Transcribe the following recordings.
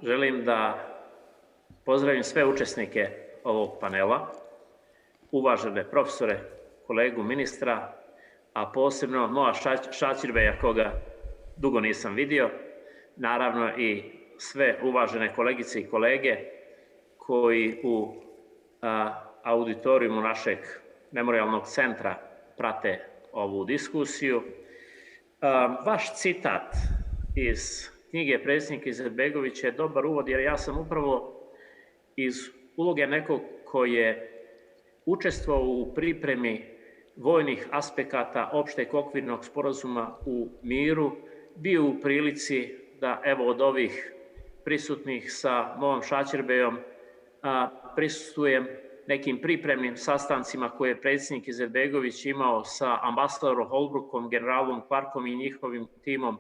želim da pozdravim sve učesnike ovog panela, uvažene profesore, kolegu ministra, a posebno Noa Šaćirbeja, koga dugo nisam vidio, naravno i sve uvažene kolegice i kolege koji u auditorijumu našeg memorijalnog centra prate ovu diskusiju. Vaš citat iz knjige predsjednika Izetbegovića je dobar uvod, jer ja sam upravo iz uloge nekog koji je učestvovao u pripremi vojnih aspekata opšteg okvirnog sporazuma u miru, bio u prilici da evo od ovih prisutnih sa Noom Šaćirbejom prisustvujem nekim pripremnim sastancima koje je predsjednik Izetbegović imao sa ambasadorom Holbrookom, generalom Clarkom i njihovim timom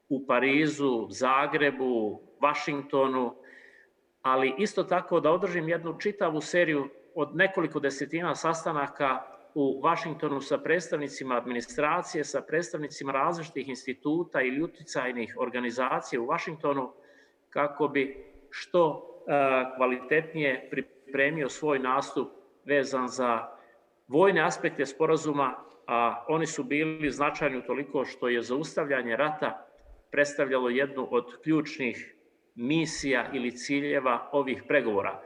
u Parizu, Zagrebu, Vašingtonu, ali isto tako da održim jednu čitavu seriju od nekoliko desetina sastanaka u Vašingtonu sa predstavnicima administracije, sa predstavnicima različitih instituta ili uticajnih organizacija u Vašingtonu, kako bi što kvalitetnije pripremio svoj nastup vezan za vojne aspekte sporazuma, a oni su bili značajni toliko što je zaustavljanje rata predstavljalo jednu od ključnih misija ili ciljeva ovih pregovora.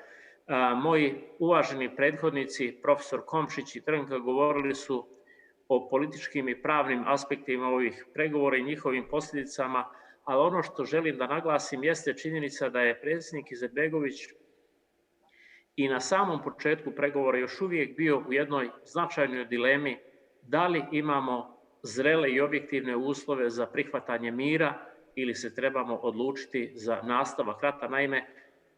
Moji uvaženi prethodnici, profesor Komšić i Trnka, govorili su o političkim i pravnim aspektima ovih pregovora i njihovim posljedicama, ali ono što želim da naglasim jeste činjenica da je predsjednik Izetbegović i na samom početku pregovora još uvijek bio u jednoj značajnoj dilemi da li imamo zrele i objektivne uslove za prihvatanje mira ili se trebamo odlučiti za nastavak rata. Naime,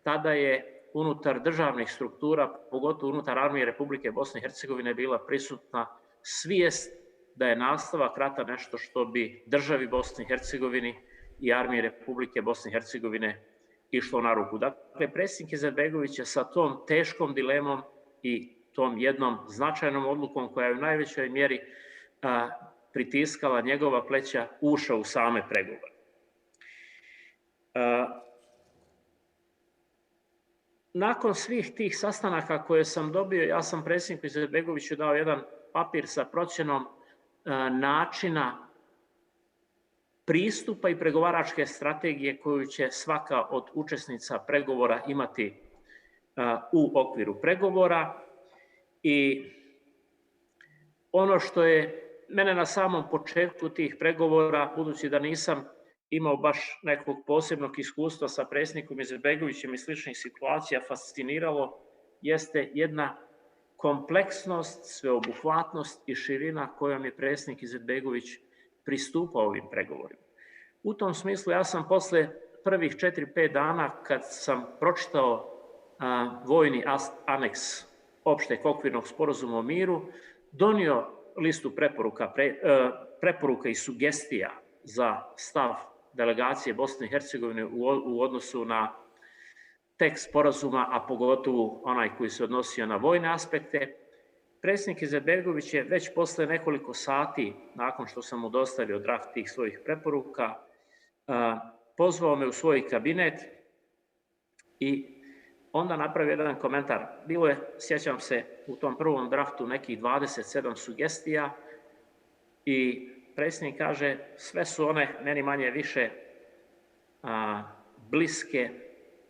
tada je unutar državnih struktura, pogotovo unutar armije Republike Bosne i Hercegovine, bila prisutna svijest da je nastavak rata nešto što bi državi Bosne i Hercegovini i armiji Republike Bosne i Hercegovine išlo na ruku. Dakle, predsjednik Izetbegović je sa tom teškom dilemom i tom jednom značajnom odlukom koja je u najvećoj mjeri pritiskala njegova pleća, ušao u same pregovore. Nakon svih tih sastanaka koje sam dobio, ja sam predsjedniku Izetbegoviću dao jedan papir sa procjenom načina pristupa i pregovaračke strategije koju će svaka od učesnica pregovora imati u okviru pregovora. I ono što je mene na samom početku tih pregovora, budući da nisam imao baš nekog posebnog iskustva sa predsjednikom Izetbegovićem i sličnih situacija, fasciniralo, jeste jedna kompleksnost, sveobuhvatnost i širina kojom je predsjednik Izetbegović pristupao ovim pregovorima. U tom smislu ja sam posle prvih 4-5 dana, kad sam pročitao vojni aneks opšteg okvirnog sporazuma o miru, donio listu preporuka i sugestija za stav delegacije Bosne i Hercegovine u odnosu na tekst sporazuma, a pogotovo onaj koji se odnosio na vojne aspekte. Predsjednik Izetbegović je već posle nekoliko sati, nakon što sam mu dostavio draft tih svojih preporuka, pozvao me u svoj kabinet i onda napravio jedan komentar. Bilo je, sjećam se, u tom prvom draftu nekih 27 sugestija i predsjednik kaže, sve su one meni manje više bliske,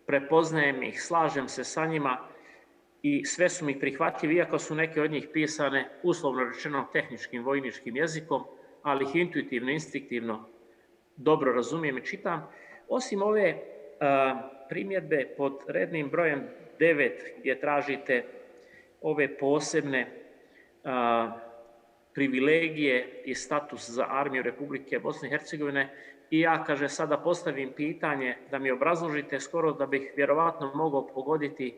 prepoznajem ih, slažem se sa njima i sve su mi prihvatljivi, iako su neke od njih pisane, uslovno rečeno, tehničkim vojničkim jezikom, ali ih intuitivno, instinktivno dobro razumijem i čitam. Osim ove primjedbe pod rednim brojem 9, gdje tražite ove posebne privilegije i status za armiju Republike Bosne i Hercegovine, i ja, kaže, sada postavim pitanje da mi obrazložite, skoro da bih vjerovatno mogao pogoditi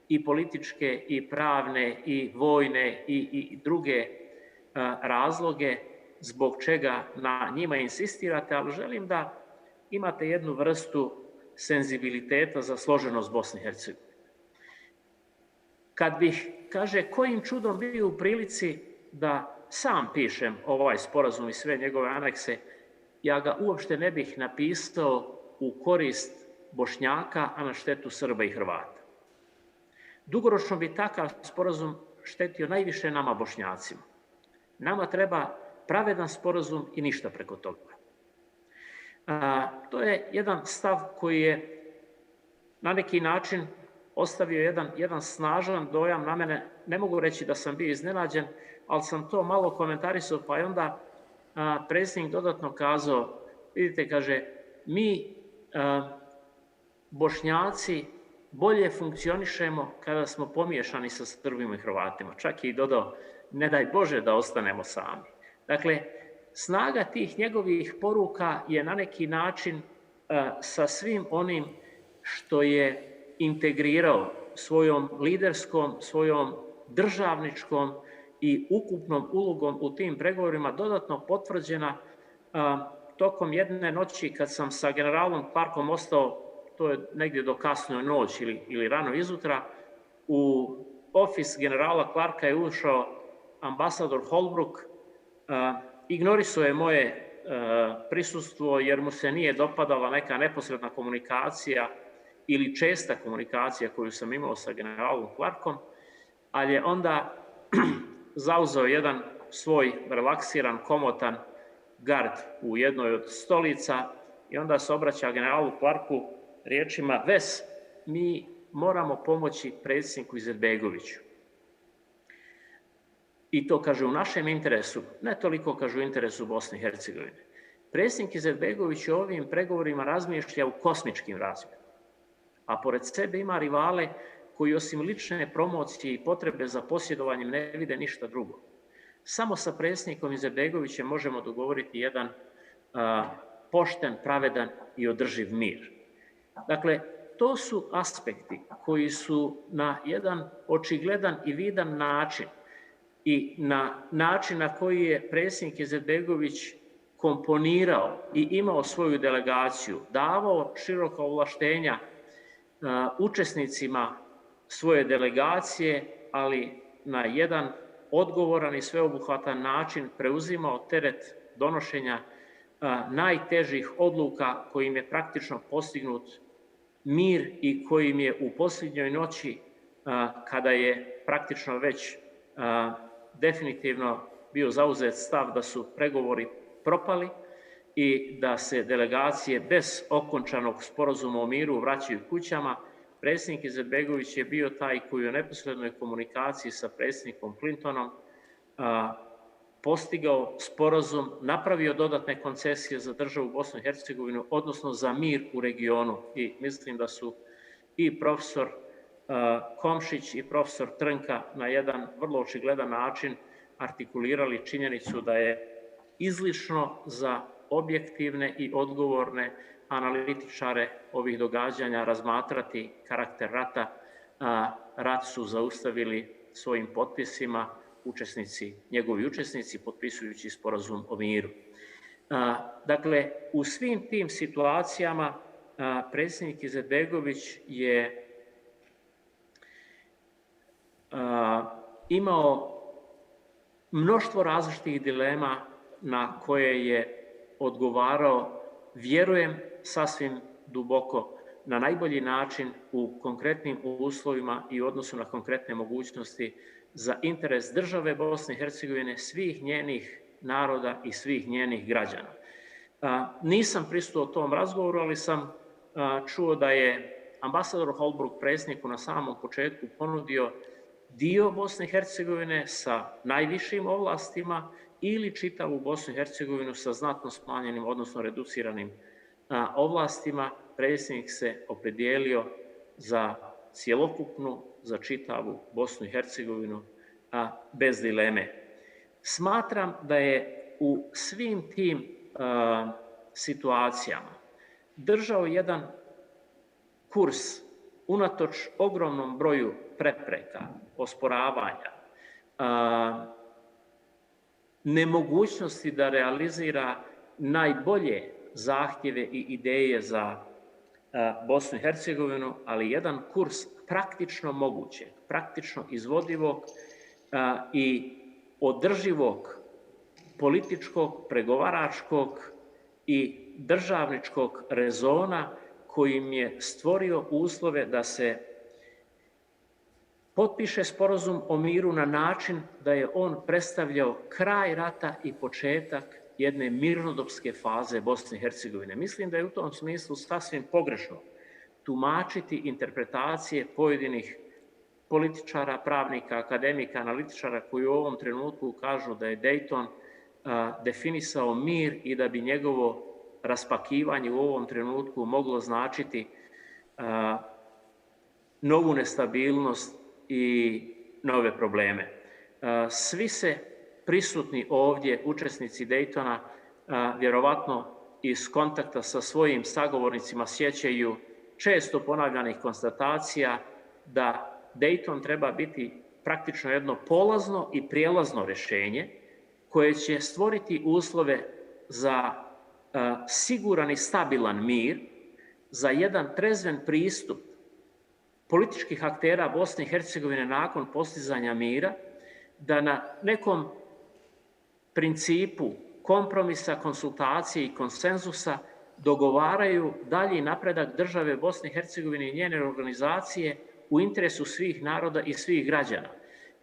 i političke, i pravne, i vojne, i druge razloge zbog čega na njima insistirate, ali želim da imate jednu vrstu senzibiliteta za složenost Bosne i Hercegovine. Kad bih, kaže, kojim čudom bio u prilici da sam pišem ovaj sporazum i sve njegove anekse, ja ga uopšte ne bih napisao u korist Bošnjaka, a na štetu Srba i Hrvata. Dugoročno bi takav sporazum štetio najviše nama Bošnjacima. Nama treba pravedan sporazum i ništa preko toga. To je jedan stav koji je na neki način ostavio jedan snažan dojam na mene. Ne mogu reći da sam bio iznenađen, ali sam to malo komentarisao, pa je onda predsjednik dodatno kazao, vidite, kaže, mi Bošnjaci bolje funkcionišemo kada smo pomiješani sa Srbima i Hrvatima. Čak je i dodao, ne daj Bože da ostanemo sami. Dakle, snaga tih njegovih poruka je na neki način sa svim onim što je integrirao svojom liderskom, svojom državničkom i ukupnom ulogom u tim pregovorima dodatno potvrđena tokom jedne noći kad sam sa generalom Clarkom ostao, to je negdje do kasno noć ili rano izutra, u ofis generala Clarka je ušao ambasador Holbrook, ignorisao je moje prisustvo jer mu se nije dopadala neka neposredna komunikacija ili česta komunikacija koju sam imao sa generalom Clarkom, ali je onda zauzeo jedan svoj relaksiran, komotan gard u jednoj od stolica i onda se obraća generalu Clarku riječima: Ves, mi moramo pomoći predsjedniku Izetbegoviću. I to, kaže, u našem interesu, ne toliko, kaže, u interesu Bosne i Hercegovine. Predsjednik Izetbegović u ovim pregovorima razmišlja u kosmičkim razmjerima, a pored sebe ima rivale koji osim lične promocije i potrebe za posjedovanjem ne vide ništa drugo. Samo sa predsjednikom Izetbegovićem možemo dogovoriti jedan pošten, pravedan i održiv mir. Dakle, to su aspekti koji su na jedan očigledan i vidan način i na način na koji je predsjednik Izetbegović komponirao i imao svoju delegaciju, davao široka ovlaštenja učesnicima svoje delegacije, ali na jedan odgovoran i sveobuhvatan način preuzimao teret donošenja najtežih odluka kojim je praktično postignut mir i kojim je u posljednjoj noći, kada je praktično već definitivno bio zauzet stav da su pregovori propali i da se delegacije bez okončanog sporazuma o miru vraćaju kućama, predsjednik Izetbegović je bio taj koji je u neposrednoj komunikaciji sa predsjednikom Clintonom postigao sporazum, napravio dodatne koncesije za državu Bosnu i Hercegovinu, odnosno za mir u regionu. I mislim da su i profesor Komšić i profesor Trnka na jedan vrlo očigledan način artikulirali činjenicu da je izlišno za objektivne i odgovorne analitičare ovih događanja razmatrati karakter rata. Rat su zaustavili svojim potpisima njegovi učesnici, potpisujući sporazum o miru. Dakle, u svim tim situacijama predsjednik Izetbegović je imao mnoštvo različitih dilema na koje je odgovarao, vjerujem, sasvim duboko, na najbolji način u konkretnim uslovima i u odnosu na konkretne mogućnosti za interes države Bosne i Hercegovine, svih njenih naroda i svih njenih građana. Nisam prisustvovao tom razgovoru, ali sam čuo da je ambasador Holbrook predsjedniku na samom početku ponudio dio Bosne i Hercegovine sa najvišim ovlastima ili čitavu Bosnu i Hercegovinu sa znatno smanjenim, odnosno reduciranim ovlastima. Predsjednik se opredijelio za cjelokupnu, za čitavu Bosnu i Hercegovinu, bez dileme. Smatram da je u svim tim situacijama držao jedan kurs unatoč ogromnom broju prepreka, osporavanja, nemogućnosti da realizira najbolje zahtjeve i ideje za Bosnu i Hercegovinu, ali jedan kurs praktično mogućeg, praktično izvodivog i održivog političkog, pregovaračkog i državničkog rezona kojim je stvorio uslove da se potpiše sporazum o miru na način da je on predstavljao kraj rata i početak jedne mirnodopske faze Bosne i Hercegovine. Mislim da je u tom smislu sasvim pogrešno tumačiti interpretacije pojedinih političara, pravnika, akademika, analitičara koji u ovom trenutku kažu da je Dayton definisao mir i da bi njegovo raspakivanje u ovom trenutku moglo značiti novu nestabilnost i nove probleme. Svi se prisutni ovdje, učesnici Daytona, vjerovatno iz kontakta sa svojim sagovornicima sjećaju često ponavljanih konstatacija da Dayton treba biti praktično jedno polazno i prijelazno rješenje koje će stvoriti uslove za siguran i stabilan mir, za jedan trezven pristup političkih aktera Bosne i Hercegovine nakon postizanja mira, da na nekom principu kompromisa, konsultacije i konsenzusa dogovaraju dalji napredak države Bosne i Hercegovine i njene organizacije u interesu svih naroda i svih građana.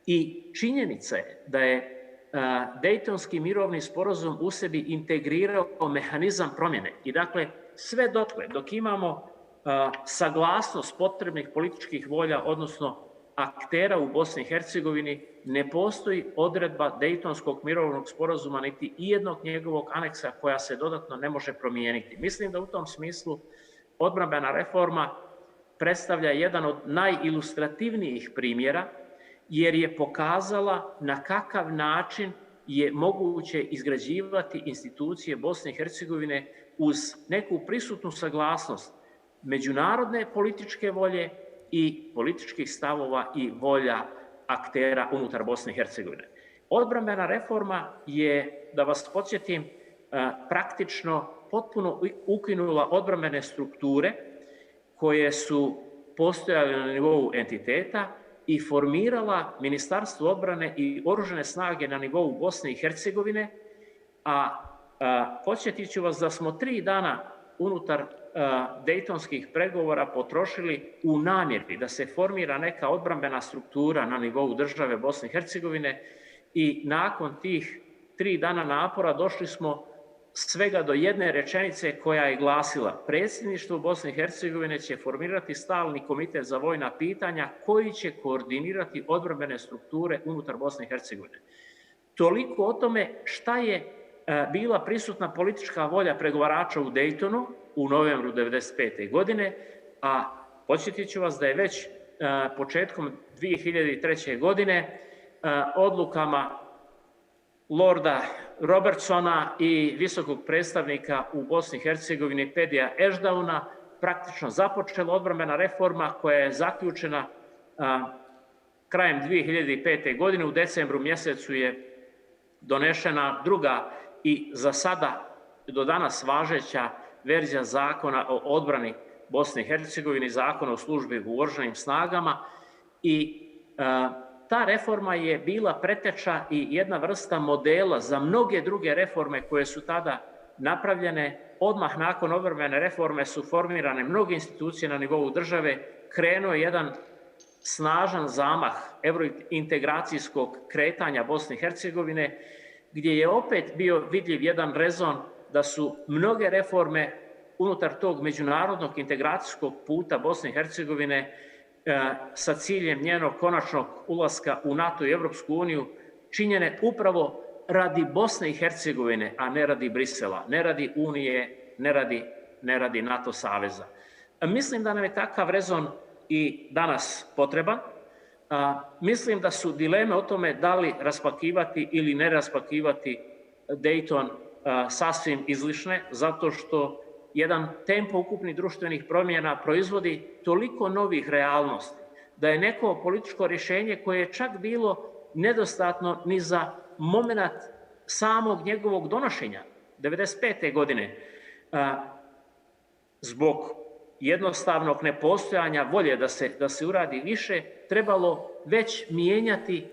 I činjenica je da je Dejtonski mirovni sporazum u sebi integrirao mehanizam promjene. I dakle, sve dotle, dok imamo saglasnost potrebnih političkih volja, odnosno aktera u Bosni i Hercegovini, ne postoji odredba Dejtonskog mirovnog sporazuma niti ijednog njegovog aneksa koja se dodatno ne može promijeniti. Mislim da u tom smislu odbrambena reforma predstavlja jedan od najilustrativnijih primjera, jer je pokazala na kakav način je moguće izgrađivati institucije Bosne i Hercegovine uz neku prisutnu saglasnost međunarodne političke volje i političkih stavova i volja aktera unutar Bosne i Hercegovine. Odbrambena reforma je, da vas podsjetim, praktično potpuno ukinula odbrambene strukture koje su postojale na nivou entiteta i formirala Ministarstvo odbrane i oružane snage na nivou Bosne i Hercegovine, a podsjetit ću vas da smo 3 dana unutar Dejtonskih pregovora potrošili u namjeri da se formira neka odbrambena struktura na nivou države Bosne i Hercegovine i nakon tih 3 dana napora došli smo svega do jedne rečenice koja je glasila: predsjedništvo Bosne i Hercegovine će formirati stalni komitet za vojna pitanja koji će koordinirati odbrambene strukture unutar Bosne i Hercegovine. Toliko o tome šta je bila prisutna politička volja pregovarača u Dejtonu u novembru 1995. godine, a podsjetit ću vas da je već početkom 2003. godine odlukama Lorda Robertsona i visokog predstavnika u Bosni i Hercegovini Pedija Ešdauna praktično započela odbrambena reforma koja je zaključena krajem 2005. godine. U decembru mjesecu je donešena druga i za sada do danas važeća verzija zakona o odbrani Bosne i Hercegovine, zakona o službi u oružanim snagama, i ta reforma je bila preteča i jedna vrsta modela za mnoge druge reforme koje su tada napravljene. Odmah nakon odbrambene reforme su formirane mnoge institucije na nivou države, krenuo je jedan snažan zamah evrointegracijskog kretanja Bosne i Hercegovine, gdje je opet bio vidljiv jedan rezon da su mnoge reforme unutar tog međunarodnog integracijskog puta Bosne i Hercegovine sa ciljem njenog konačnog ulaska u NATO i Evropsku uniju činjene upravo radi Bosne i Hercegovine, a ne radi Brisela, ne radi Unije, ne radi NATO saveza. Mislim da nam je takav rezon i danas potreban. Mislim da su dileme o tome da li raspakivati ili ne raspakivati Dejton sasvim izlišne, zato što jedan tempo ukupnih društvenih promjena proizvodi toliko novih realnosti da je neko političko rješenje koje je čak bilo nedostatno ni za moment samog njegovog donošenja 1995. godine, zbog jednostavnog nepostojanja volje da se uradi više, trebalo već mijenjati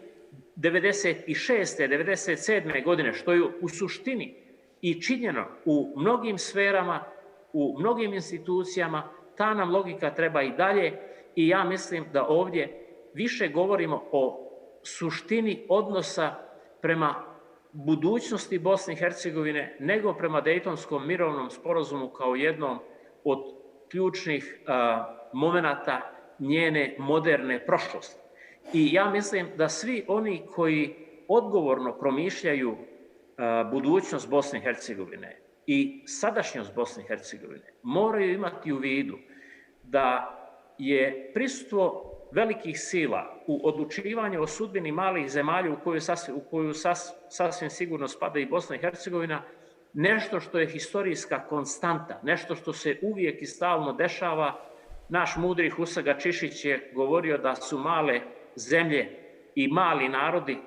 96. 97. godine, što je u suštini i činjeno u mnogim sferama, u mnogim institucijama ta nam logika treba i dalje i ja mislim da ovdje više govorimo o suštini odnosa prema budućnosti Bosne i Hercegovine nego prema Dejtonskom mirovnom sporazumu kao jednom od ključnih momenata njene moderne prošlosti. I ja mislim da svi oni koji odgovorno promišljaju budućnost Bosne i Hercegovine i sadašnjost Bosne i Hercegovine moraju imati u vidu da je prisustvo velikih sila u odlučivanju o sudbini malih zemalja u koju sasvim sigurno spada i Bosna i Hercegovina nešto što je historijska konstanta, nešto što se uvijek i stalno dešava. Naš mudri Husaga Čišić je govorio da su male zemlje i mali narodi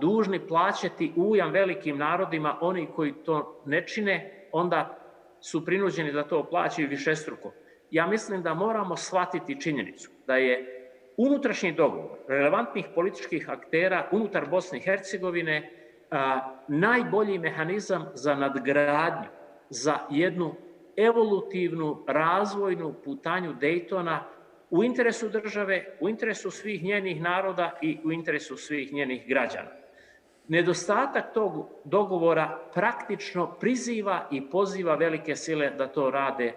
dužni plaćati ujam velikim narodima, oni koji to ne čine, onda su prinuđeni da to plaćaju višestruko. Ja mislim da moramo shvatiti činjenicu da je unutrašnji dogovor relevantnih političkih aktera unutar Bosne i Hercegovine najbolji mehanizam za nadgradnju, za jednu evolutivnu, razvojnu putanju Dejtona u interesu države, u interesu svih njenih naroda i u interesu svih njenih građana. Nedostatak tog dogovora praktično priziva i poziva velike sile da to rade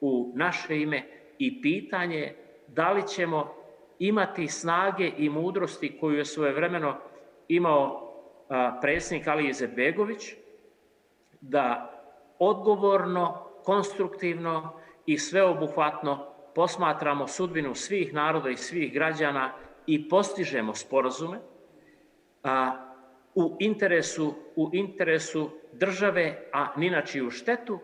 u naše ime i pitanje je da li ćemo imati snage i mudrosti koju je svojevremeno imao predsjednik Alija Izetbegović, da odgovorno, konstruktivno i sveobuhvatno posmatramo sudbinu svih naroda i svih građana i postižemo sporazume u interesu države, a ni na čiju štetu,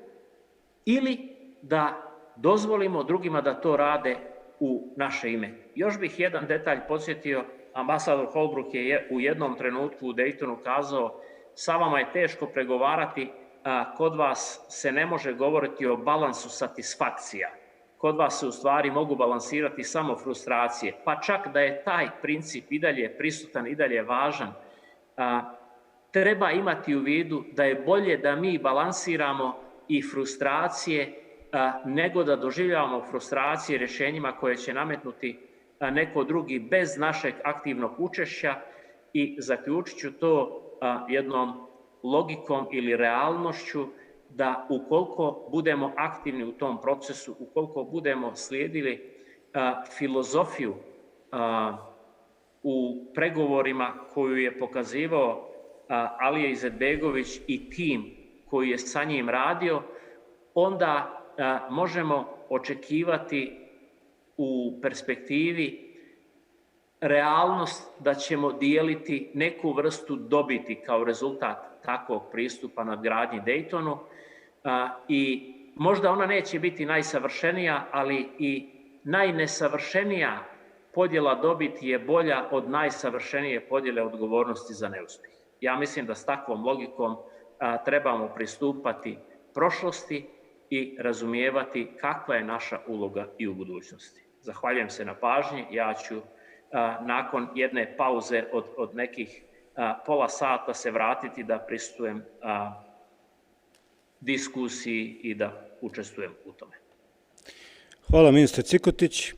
ili da dozvolimo drugima da to rade u naše ime. Još bih jedan detalj podsjetio, ambasador Holbrooke je u jednom trenutku u Dejtonu kazao: sa vama je teško pregovarati, kod vas se ne može govoriti o balansu satisfakcija. Kod vas se u stvari mogu balansirati samo frustracije. Pa čak da je taj princip i dalje prisutan, i dalje važan, treba imati u vidu da je bolje da mi balansiramo i frustracije nego da doživljavamo frustracije rješenjima koje će nametnuti neko drugi bez našeg aktivnog učešća. I zaključit ću to jednom logikom ili realnošću da ukoliko budemo aktivni u tom procesu, ukoliko budemo slijedili filozofiju u pregovorima koju je pokazivao Alija Izetbegović i tim koji je sa njim radio, onda možemo očekivati u perspektivi realnost da ćemo dijeliti neku vrstu dobiti kao rezultat takvog pristupa nadgradnji Dejtonu i možda ona neće biti najsavršenija, ali i najnesavršenija podjela dobiti je bolja od najsavršenije podjele odgovornosti za neuspjeh. Ja mislim da s takvom logikom trebamo pristupati prošlosti i razumijevati kakva je naša uloga i u budućnosti. Zahvaljujem se na pažnji. Ja ću nakon jedne pauze od nekih pola sata se vratiti da prisustvujem diskusiji i da učestvujem u tome. Hvala, ministre Cikotić.